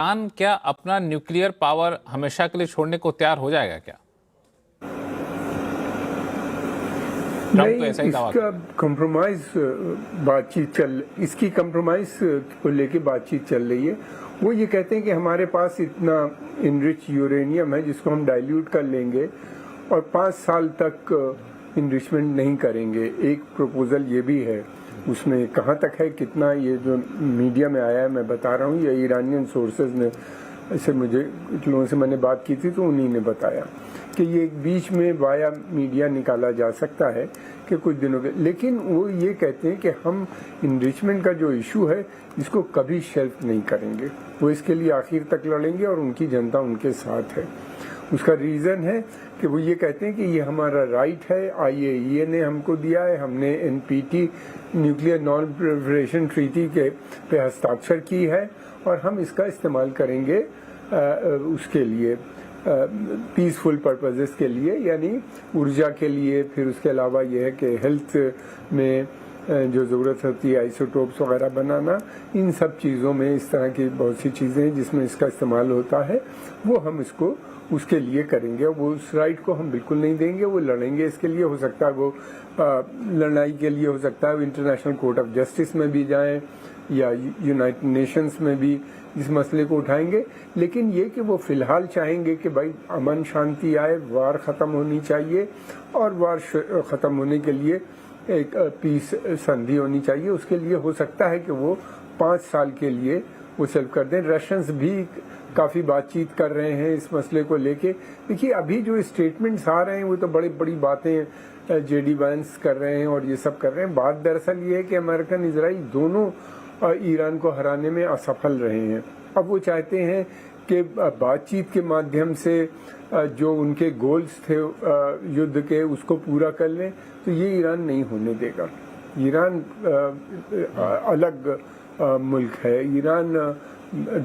Iran क्या अपना nuclear power हमेशा के लिए छोड़ने को तैयार हो जाएगा क्या? ट्रंप तो ऐसा ही दावा इसका कॉम्प्रोमाइज इसकी कॉम्प्रोमाइज को लेके बातचीत चल रही है। वो ये कहते हैं कि हमारे पास इतना इनरिच यूरेनियम है जिसको हम डाइल्यूट कर लेंगे और 5 साल तक इनरिचमेंट नहीं करेंगे। एक प्रपोजल ये भी है, उसमें कहाँ तक है कितना, ये जो मीडिया में आया है मैं बता रहा हूँ, ये ईरानियन सोर्सेज ने ऐसे मुझे लोगों से मैंने बात की थी तो उन्हीं ने बताया कि ये एक बीच में वाया मीडिया निकाला जा सकता है कि कुछ दिनों के, लेकिन वो ये कहते हैं कि हम इनरिचमेंट का जो इशू है इसको कभी शेल्फ नहीं करेंगे, वो इसके लिए आखिर तक लड़ेंगे और उनकी जनता उनके साथ है। उसका रीज़न है कि वो ये कहते हैं कि ये हमारा राइट है, IAEA ने हमको दिया है, हमने NPT nuclear non proliferation treaty के पे हस्ताक्षर की है और हम इसका इस्तेमाल करेंगे उसके लिए पीसफुल पर्पसेस के लिए, यानी ऊर्जा के लिए। फिर उसके अलावा ये है कि हेल्थ में जो ज़रूरत होती है आइसोटोप्स वगैरह बनाना, इन सब चीज़ों में इस तरह की बहुत सी चीज़ें हैं जिसमें इसका इस्तेमाल होता है, वो हम इसको उसके लिए करेंगे। वो उस राइट को हम बिल्कुल नहीं देंगे, वो लड़ेंगे इसके लिए। हो सकता है वो लड़ाई के लिए हो सकता है वो इंटरनेशनल कोर्ट ऑफ जस्टिस में भी जाएं या यूनाइटेड नेशंस में भी इस मसले को उठाएंगे। लेकिन ये कि वो फिलहाल चाहेंगे कि भाई अमन शांति आए, वार ख़त्म होनी चाहिए और वार ख़त्म होने के लिए एक पीस संधि होनी चाहिए। उसके लिए हो सकता है कि वो 5 साल के लिए वो सेल्फ कर दें। रशियंस भी काफ़ी बातचीत कर रहे हैं इस मसले को लेके। देखिए अभी जो स्टेटमेंट्स आ रहे हैं वो तो बड़ी बड़ी बातें JD वांस कर रहे हैं और ये सब कर रहे हैं। बात दरअसल ये है कि अमेरिकन इजराइल दोनों ईरान को हराने में असफल रहे हैं। अब वो चाहते हैं कि बातचीत के माध्यम से जो उनके गोल्स थे युद्ध के उसको पूरा कर लें, तो ये ईरान नहीं होने देगा। ईरान अलग मुल्क है, ईरान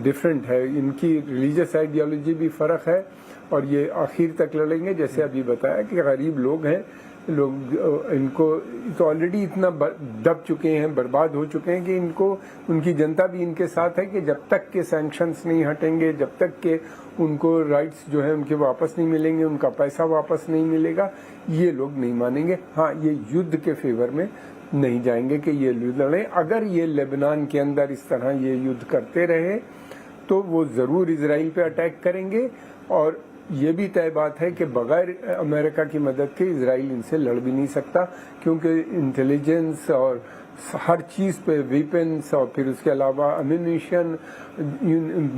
डिफरेंट है, इनकी रिलीजियस आइडियोलॉजी भी फ़र्क है और ये आखिर तक लड़ेंगे। जैसे अभी बताया कि गरीब लोग हैं, लोग इनको तो ऑलरेडी इतना दब चुके हैं, बर्बाद हो चुके हैं कि इनको उनकी जनता भी इनके साथ है कि जब तक के सैंक्शंस नहीं हटेंगे, जब तक के उनको राइट्स जो है उनके वापस नहीं मिलेंगे, उनका पैसा वापस नहीं मिलेगा, ये लोग नहीं मानेंगे। हाँ, ये युद्ध के फेवर में नहीं जाएंगे कि ये युद्ध लड़ें। अगर ये लेबनान के अंदर इस तरह ये युद्ध करते रहे तो वो ज़रूर इजराइल पे अटैक करेंगे और ये भी तय बात है कि बगैर अमेरिका की मदद के इजराइल इनसे लड़ भी नहीं सकता, क्योंकि इंटेलिजेंस और हर चीज़ पे वेपन्स और फिर उसके अलावा अम्यूनिशन,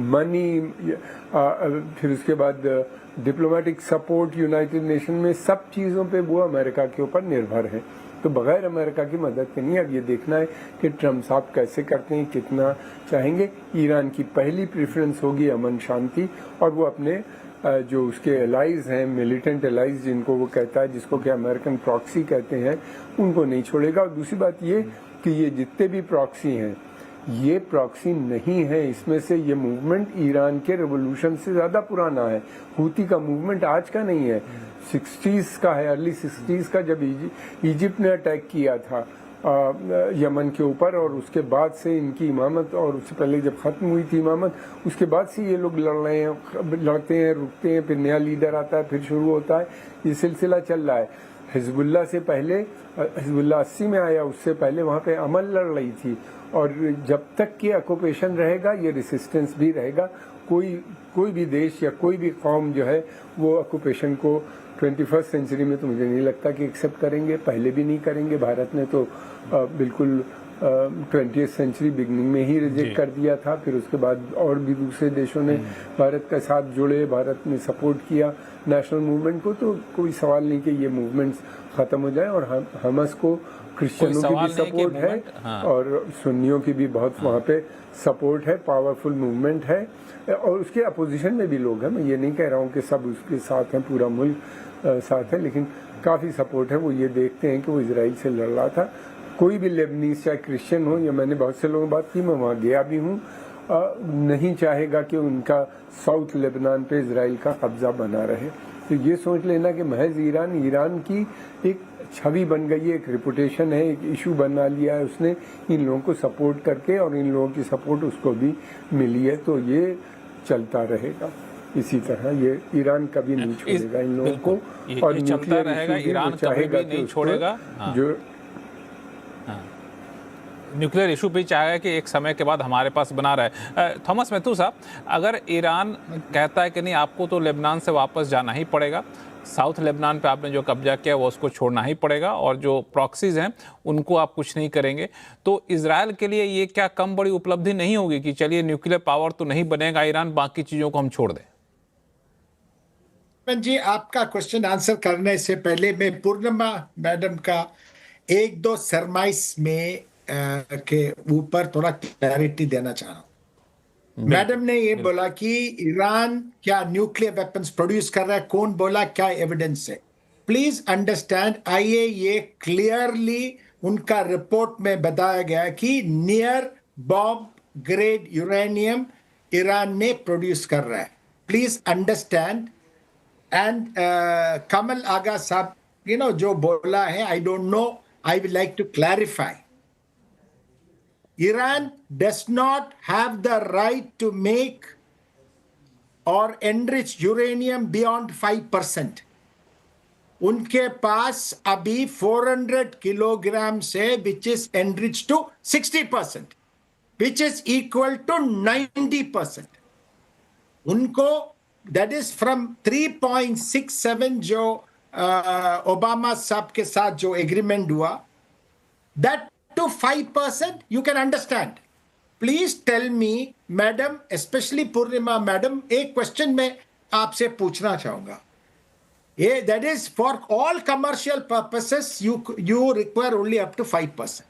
मनी, फिर उसके बाद डिप्लोमेटिक सपोर्ट यूनाइटेड नेशन में, सब चीज़ों पे वो अमेरिका के ऊपर निर्भर है। तो बगैर अमेरिका की मदद के नहीं। अब ये देखना है कि ट्रम्प साहब कैसे करते हैं, कितना चाहेंगे। ईरान की पहली प्रेफरेंस होगी अमन शांति और वो अपने जो उसके एलाइज हैं, मिलिटेंट एलाइज जिनको वो कहता है, जिसको कि अमेरिकन प्रॉक्सी कहते हैं, उनको नहीं छोड़ेगा। और दूसरी बात ये कि ये जितने भी प्रॉक्सी हैं ये प्रॉक्सी नहीं है, इसमें से ये मूवमेंट ईरान के रेवोल्यूशन से ज़्यादा पुराना है। हूती का मूवमेंट आज का नहीं है, 60s का है, अर्ली 60s का, जब इजिप्ट ने अटैक किया था यमन के ऊपर और उसके बाद से इनकी इमामत, और उससे पहले जब ख़त्म हुई थी इमामत, उसके बाद से ये लोग लड़ रहे हैं, लड़ते हैं, रुकते हैं, फिर नया लीडर आता है, फिर शुरू होता है, ये सिलसिला चल रहा है। हिजबुल्ला से पहले, हिजबुल्ला 80 में आया, उससे पहले वहाँ पे अमल लड़ रही थी और जब तक कि ऑक्यूपेशन रहेगा ये रेसिस्टेंस भी रहेगा। कोई भी देश या कोई भी कौम जो है वो ऑक्यूपेशन को 21st सेंचुरी में तो मुझे नहीं लगता कि एक्सेप्ट करेंगे, पहले भी नहीं करेंगे। भारत ने तो बिल्कुल 20th सेंचुरी बिगनिंग में ही रिजेक्ट कर दिया था, फिर उसके बाद और भी दूसरे देशों ने भारत का साथ जुड़े, भारत ने सपोर्ट किया नेशनल मूवमेंट को। तो कोई सवाल नहीं कि ये मूवमेंट्स ख़त्म हो जाए। और हमास को क्रिश्चियनों की भी सपोर्ट है और सुन्नियों की भी बहुत वहाँ पे सपोर्ट है, पावरफुल मूवमेंट है और उसके अपोजिशन में भी लोग हैं। मैं ये नहीं कह रहा हूँ कि सब उसके साथ हैं, पूरा मुल्क साथ है, लेकिन काफ़ी सपोर्ट है। वो ये देखते हैं कि वो इजराइल से लड़ रहा था। कोई भी लेबनीज चाहे क्रिश्चियन हो, या मैंने बहुत से लोगों से बात की, मैं वहाँ गया भी हूँ, नहीं चाहेगा कि उनका साउथ लेबनान पे इजराइल का कब्जा बना रहे। तो ये सोच लेना कि महज ईरान की एक छवि बन गई है, एक रिपुटेशन है, एक इशू बना लिया है उसने इन लोगों को सपोर्ट करके, और इन लोगों की सपोर्ट उसको भी मिली है। तो ये चलता रहेगा इसी तरह। ये ईरान कभी नहीं छोड़ेगा इन लोगों को, और ये चलता न्यूक्लियर रहेगा, इशू भी ईरान वो कभी चाहेगा भी कि नहीं उसको छोड़ेगा। हाँ। जो न्यूक्लियर इशू भी चाहेगा कि एक समय के बाद हमारे पास बना रहे। थॉमस मैथ्यू साहब, अगर ईरान कहता है कि नहीं आपको तो लेबनान से वापस जाना ही पड़ेगा, साउथ लेबनान पे आपने जो कब्जा किया वो उसको छोड़ना ही पड़ेगा, और जो प्रॉक्सीज हैं उनको आप कुछ नहीं करेंगे, तो इजराइल के लिए ये क्या कम बड़ी उपलब्धि नहीं होगी कि चलिए न्यूक्लियर पावर तो नहीं बनेगा ईरान, बाकी चीज़ों को हम छोड़ दें? जी, आपका क्वेश्चन आंसर करने से पहले मैं पूर्णिमा मैडम का एक दो सरमाइस में के ऊपर थोड़ा क्लैरिटी देना चाह रहा हूं। मैडम ने ये बोला कि ईरान क्या न्यूक्लियर वेपन्स प्रोड्यूस कर रहा है, कौन बोला, क्या एविडेंस है? प्लीज अंडरस्टैंड, आईएईए क्लियरली उनका रिपोर्ट में बताया गया कि near bomb grade uranium Iran ने प्रोड्यूस कर रहा है। Please understand. And Kamal Agha साहब जो बोला है, I don't know, I will like to clarify. Iran does not have the right to make or enrich uranium beyond 5%. उनके पास अभी 400 किलोग्राम से which is enriched to 60%, which is equal to 90%. उनको that is from 3.67 जो Obama साहब के साथ जो agreement हुआ, that to 5%, you can understand. Please tell me, madam, especially Purnima madam, एक क्वेश्चन मैं आपसे पूछना चाहूंगा। That is for all commercial purposes, you require only up to 5%.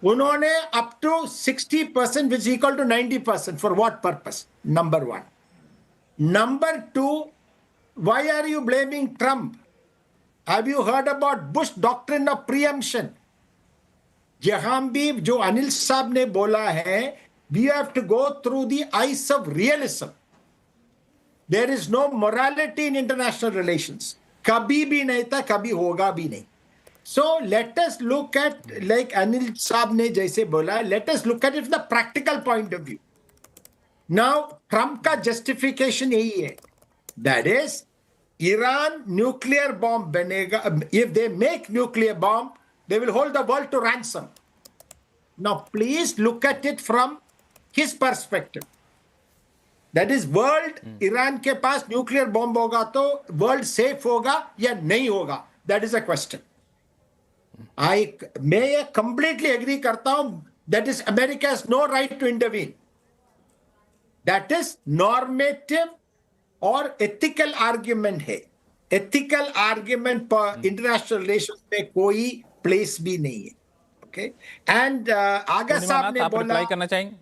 उन्होंने up to 60%, which is equal to 90%. For what purpose? Number one. Number two, why are you blaming Trump? Have you heard about Bush doctrine of preemption? जहां भी जो अनिल साहब ने बोला है, we have to go through the eyes of realism. There is no morality in international relations, कभी भी नहीं था, कभी होगा भी नहीं। So let us look at, like Anil साहब ने जैसे बोला, let us look at it the practical point of view. Now Trump का जस्टिफिकेशन यही है, that is Iran nuclear bomb बनेगा, if they make nuclear bomb they will hold the world to ransom. Now, please look at it from his perspective. That is, world, Iran के पास nuclear bomb होगा तो world safe होगा या नहीं होगा? That is a question. मैं ये completely agree करता हूं, that is, America has no right to intervene. That is normative और ethical argument है। Ethical argument पर international relations में कोई प्लेस भी नहीं है। ओके, एंड आगा साहब ने बोला, रिप्लाई करना चाहेंगे?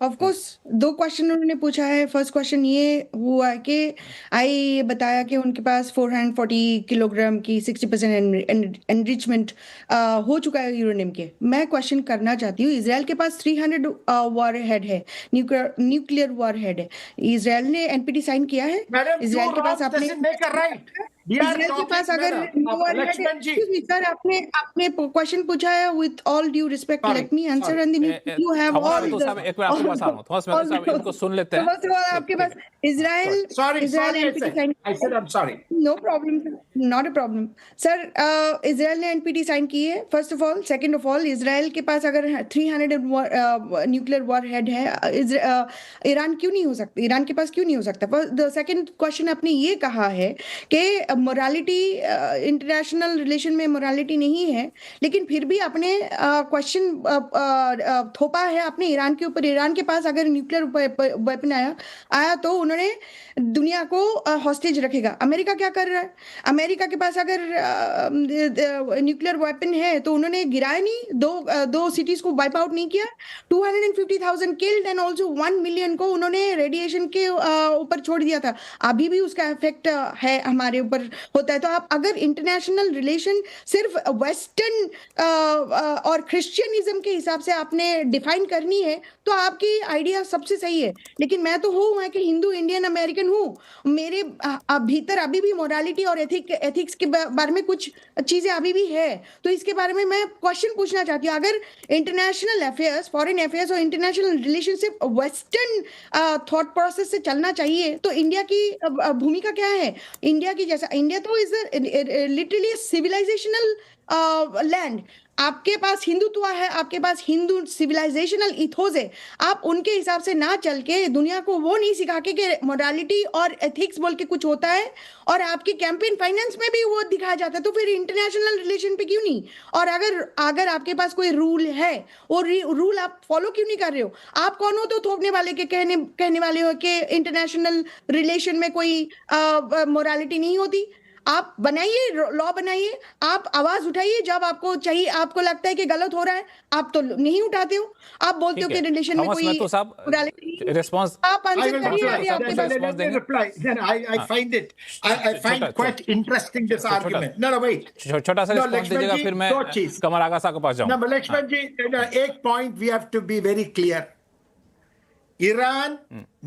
ऑफ कोर्स, दो क्वेश्चन उन्होंने पूछा है। फर्स्ट क्वेश्चन ये हुआ कि आई बताया कि उनके पास 440 किलोग्राम की 60% एनरिचमेंट हो चुका है यूरेनियम के। मैं क्वेश्चन करना चाहती हूँ, इजराइल के पास 300 वॉर हेड है, न्यूक्लियर वॉर हेड है। इजराइल ने एनपीटी साइन किया है। इजराइल के पास आपने इजराइल के पास अगर सर आपने क्वेश्चन पूछा है, with all due respect, let me answer and you have all एक बार आपके पास आ रहा हूं, थॉमस मैथ्यू साहब इनको सुन लेते हैं। आपके पास Israel no problem, not a problem sir. Israel ने एनपीटी साइन की है, first of all. Second of all, Israel के पास अगर 300 न्यूक्लियर वॉर हेड है, ईरान क्यों नहीं हो सकता, ईरान के पास क्यों नहीं हो सकता? द सेकंड क्वेश्चन आपने ये कहा है कि मोरालिटी, इंटरनेशनल रिलेशन में मोरालिटी नहीं है, लेकिन फिर भी आपने क्वेश्चन थोपा है आपने ईरान के ऊपर। ईरान के पास अगर न्यूक्लियर वेपन आया तो उन्होंने दुनिया को हॉस्टेज रखेगा। अमेरिका क्या कर रहा है? अमेरिका के पास अगर न्यूक्लियर वेपन है तो उन्होंने गिराया नहीं, दो सिटीज को वाइप आउट नहीं किया। 250,000 किल्ड एंड ऑल्सो 1 मिलियन को उन्होंने रेडिएशन के ऊपर छोड़ दिया था। अभी भी उसका इफेक्ट है हमारे ऊपर होता है। तो आप अगर इंटरनेशनल रिलेशन सिर्फ वेस्टर्न और क्रिश्चियनिज्म के हिसाब से आपने डिफाइन करनी है तो आपकी आइडिया सबसे सही है, लेकिन मैं तो हूँ, मैं कि हिंदू इंडियन अमेरिकन हूँ, मेरे भीतर अभी भी मोरालिटी और एथिक्स के बारे में कुछ चीजें अभी भी है। तो इसके बारे में मैं क्वेश्चन पूछना चाहती हूँ, अगर इंटरनेशनल अफेयर्स, फॉरेन अफेयर्स और international relationship western thought process से चलना चाहिए तो इंडिया की भूमिका क्या है? इंडिया की जैसा, इंडिया तो इज लिटरली सिविलाइजेशनल लैंड। आपके पास हिंदुत्व है, आपके पास हिंदू सिविलाइजेशनल इथोस है, आप उनके हिसाब से ना चल के दुनिया को वो नहीं सिखा के कि मोरालिटी और एथिक्स बोल के कुछ होता है और आपकी कैंपेन फाइनेंस में भी वो दिखाया जाता है, तो फिर इंटरनेशनल रिलेशन पे क्यों नहीं? और अगर आपके पास कोई रूल है, वो रूल आप फॉलो क्यों नहीं कर रहे हो? आप कौन हो तो थोपने वाले के कहने वाले हो कि इंटरनेशनल रिलेशन में कोई मोरालिटी नहीं होती? आप बनाइए, लॉ बनाइए, आप आवाज उठाइए जब आपको चाहिए, आपको लगता है कि गलत हो रहा है, आप तो नहीं उठाते हो, आप बोलते हो कि रिलेशन में कोई कोई रिस्पांस। आप आंसर करिए। Let me reply. Then I find quite interesting this argument. No, wait. छोटा सा रिस्पांस दीजिएगा, फिर मैं कमर आगा साहब के पास जाऊं। No, Lakshman ji, एक point we have to be very clear. Iran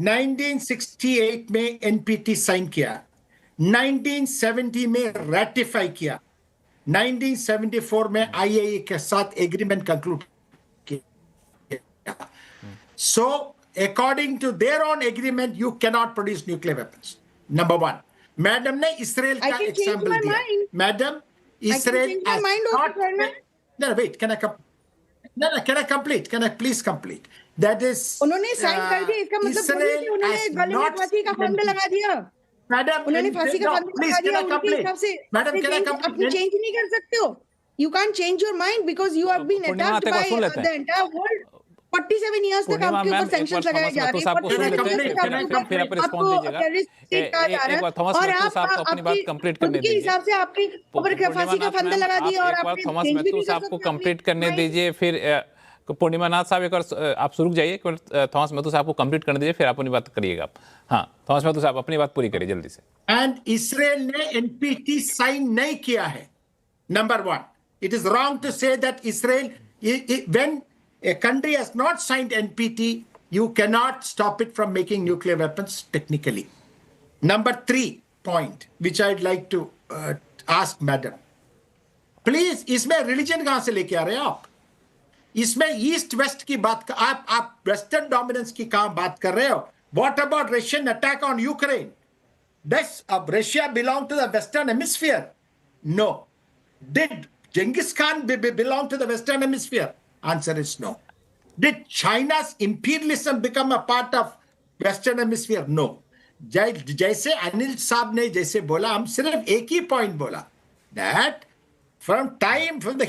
1968 में NPT साइन किया, 1970 में रेटिफाई किया, 1974 में IAEA के साथ एग्रीमेंट कंक्लूड किया। So according to their own agreement, you cannot produce nuclear weapons. Number one. Madam ने इसराइल का एग्जाम्पल दिया। Madam, Israel no, wait, can I complete? Can I please complete? That is, उन्होंने sign कर दिया, इसका मतलब उन्होंने गले में फांसी का फंदा लगा दिया। मैडम, उन्होंने फांसी का फंदा लगा दिया, उनके हिसाब से मैडम, can I complete? आप चेंज नहीं कर सकते हो। You can't change your mind because you have been attacked by the entire world. 47 years तक आपके ऊपर सैंक्शंस लगाए जा रहे हैं, और आप अपनी बात कंप्लीट करने दीजिए, हिसाब से आपके ऊपर फांसी का फंदा लगा दिया और आपने थॉमस मेहतू साहब को कंप्लीट करने दीजिए, फिर पूर्णिमा नाथ साहब एक बार आप रुक जाइए, थॉमस मेहतू साहब को कंप्लीट करने दीजिए, फिर आप अपनी बात करिएगा। हाँ, थॉमस मेहतू साहब अपनी बात पूरी करिए जल्दी से। एंड इसराइल ने NPT साइन नहीं किया है। Number one, it is wrong to say that Israel, when a country has not signed NPT, you cannot stop it from making nuclear weapons technically. Number 3 point, which I'd like to ask madam. Please, इसमें religion कहाँ से लेके आ रहे हैं आप? इसमें east west की बात, आप वेस्टर्न डोमिनेंस की कहाँ बात कर रहे हो? What about Russian attack on Ukraine? Does Russia belong to the Western Hemisphere? No. Did Genghis Khan belong to the Western Hemisphere? Answer is no. Did China's imperialism become a part of Western Hemisphere? No. जैसे अनिल साहब ने जैसे बोला, हम सिर्फ एक ही point बोला, that from the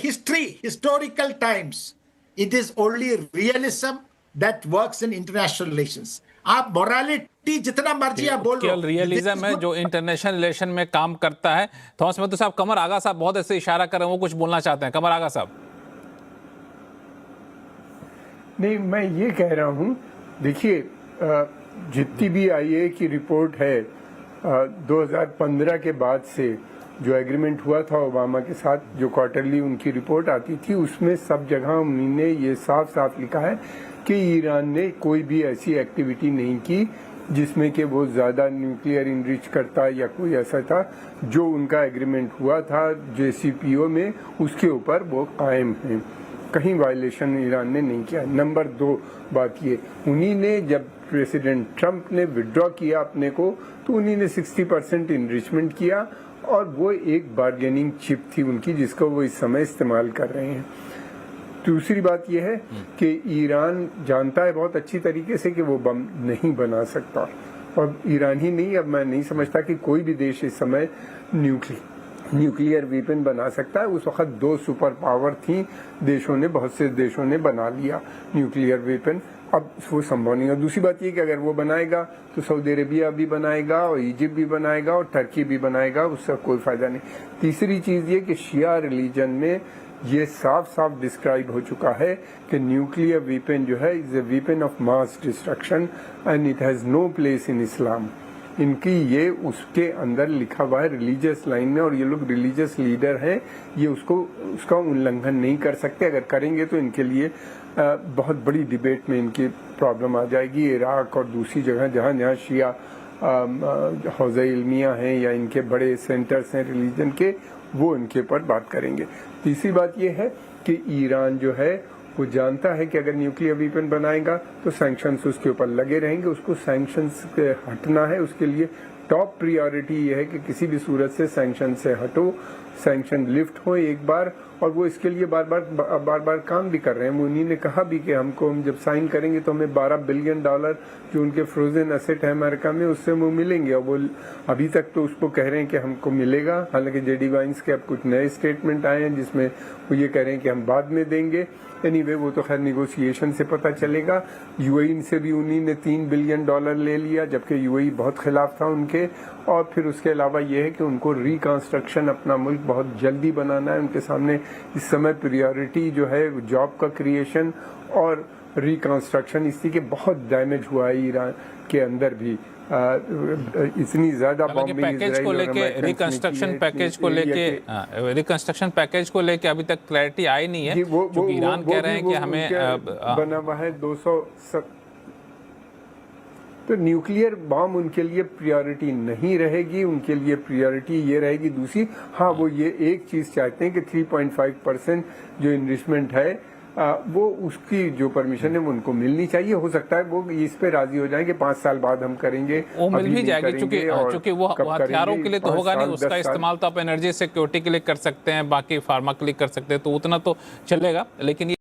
historical times, it is only realism that works in international relations. आप मोरालिटी जितना मर्जी आप बोल रहे हो, रियलिज्म है जो इंटरनेशनल रिलेशन में काम करता है। थॉमस मेहतू साहब, कमर आगा साहब बहुत ऐसे इशारा कर रहे हैं, वो कुछ बोलना चाहते हैं। कमर आगा साहब। नहीं, मैं ये कह रहा हूँ, देखिए जितनी भी IAEA की रिपोर्ट है 2015 के बाद से जो एग्रीमेंट हुआ था ओबामा के साथ, जो क्वार्टरली उनकी रिपोर्ट आती थी, उसमें सब जगह उन्होंने ये साफ साफ लिखा है कि ईरान ने कोई भी ऐसी एक्टिविटी नहीं की जिसमें कि वो ज़्यादा न्यूक्लियर इनरिच करता या कोई ऐसा था। जो उनका एग्रीमेंट हुआ था JCPOA में, उसके ऊपर वो कायम है, कहीं वायलेशन ईरान ने नहीं किया। नंबर 2 बात ये, उन्हीं ने जब प्रेसिडेंट ट्रंप ने विड्रॉ किया अपने को, तो उन्हीं ने 60% इनरिचमेंट किया, और वो एक बार्गेनिंग चिप थी उनकी, जिसको वो इस समय इस्तेमाल कर रहे हैं। दूसरी बात यह है कि ईरान जानता है बहुत अच्छी तरीके से कि वो बम नहीं बना सकता, और ईरान ही नहीं, अब मैं नहीं समझता कि कोई भी देश इस समय न्यूक्लियर वेपन बना सकता है। उस वक्त 2 सुपर पावर थी, बहुत से देशों ने बना लिया न्यूक्लियर वेपन, अब वो संभव नहीं। और दूसरी बात ये कि अगर वो बनाएगा तो सऊदी अरेबिया भी बनाएगा, और इजिप्ट भी बनाएगा, और टर्की भी बनाएगा, उसका कोई फायदा नहीं। तीसरी चीज ये कि शिया रिलीजन में ये साफ साफ डिस्क्राइब हो चुका है कि न्यूक्लियर वेपन जो है is a weapon of mass destruction and it has no place in Islam. इनकी ये उसके अंदर लिखा हुआ है रिलीजियस लाइन में, और ये लोग रिलीजियस लीडर हैं, ये उसका उल्लंघन नहीं कर सकते। अगर करेंगे तो इनके लिए बहुत बड़ी डिबेट में इनकी प्रॉब्लम आ जाएगी। इराक और दूसरी जगह जहाँ जहाँ शिया हौज़े इल्मिया हैं या इनके बड़े सेंटर्स हैं रिलीजन के, वो इनके ऊपर बात करेंगे। तीसरी बात ये है कि ईरान जो है वो जानता है कि अगर न्यूक्लियर वेपन बनाएगा तो सैंक्शंस उसके ऊपर लगे रहेंगे, उसको सैंक्शंस से हटना है। उसके लिए टॉप प्रायोरिटी ये है कि किसी भी सूरत से सैंक्शन से हटो, सैंक्शन लिफ्ट हो एक बार, और वो इसके लिए बार बार काम भी कर रहे हैं। उन्हीं ने कहा भी कि हम जब साइन करेंगे तो हमें $12 बिलियन जो उनके फ्रोजन एसेट है अमेरिका में, उससे वो मिलेंगे। और वो अभी तक तो उसको कह रहे हैं कि हमको मिलेगा। हालांकि जेडी वाइंस के अब कुछ नए स्टेटमेंट आए हैं जिसमें वो ये कह रहे हैं कि हम बाद में देंगे। एनीवे वो तो खैर निगोशिएशन से पता चलेगा। यूएई से भी उन्हीं ने $3 बिलियन ले लिया, जबकि यूएई बहुत खिलाफ था उनके। और फिर उसके अलावा ये है कि उनको रिकंस्ट्रक्शन अपना मुल्क बहुत जल्दी बनाना है। उनके सामने इस समय प्रायोरिटी जो है जॉब का क्रिएशन और रिकंस्ट्रक्शन, इसी के बहुत डैमेज हुआ है ईरान के अंदर भी। इतनी ज्यादा बॉम्बिंग पैकेज को लेके रिकंस्ट्रक्शन पैकेज को लेके अभी तक क्लैरिटी आई नहीं है, क्योंकि ईरान कह रहे हैं कि हमें बना हुआ है 200। तो न्यूक्लियर बॉम्ब उनके लिए प्रायोरिटी नहीं रहेगी, उनके लिए प्रायोरिटी ये रहेगी दूसरी। हाँ, वो ये एक चीज चाहते हैं कि 3.5% जो इन्वेस्टमेंट है वो उसकी जो परमिशन है वो उनको मिलनी चाहिए। हो सकता है वो इस पे राजी हो जाएं कि 5 साल बाद हम करेंगे, वो मिल भी जाएगी, क्योंकि वो हथियारों के लिए तो होगा नहीं, उसका इस्तेमाल तो आप एनर्जी सिक्योरिटी के लिए कर सकते हैं, बाकी फार्मा के लिए कर सकते हैं, तो उतना तो चलेगा। लेकिन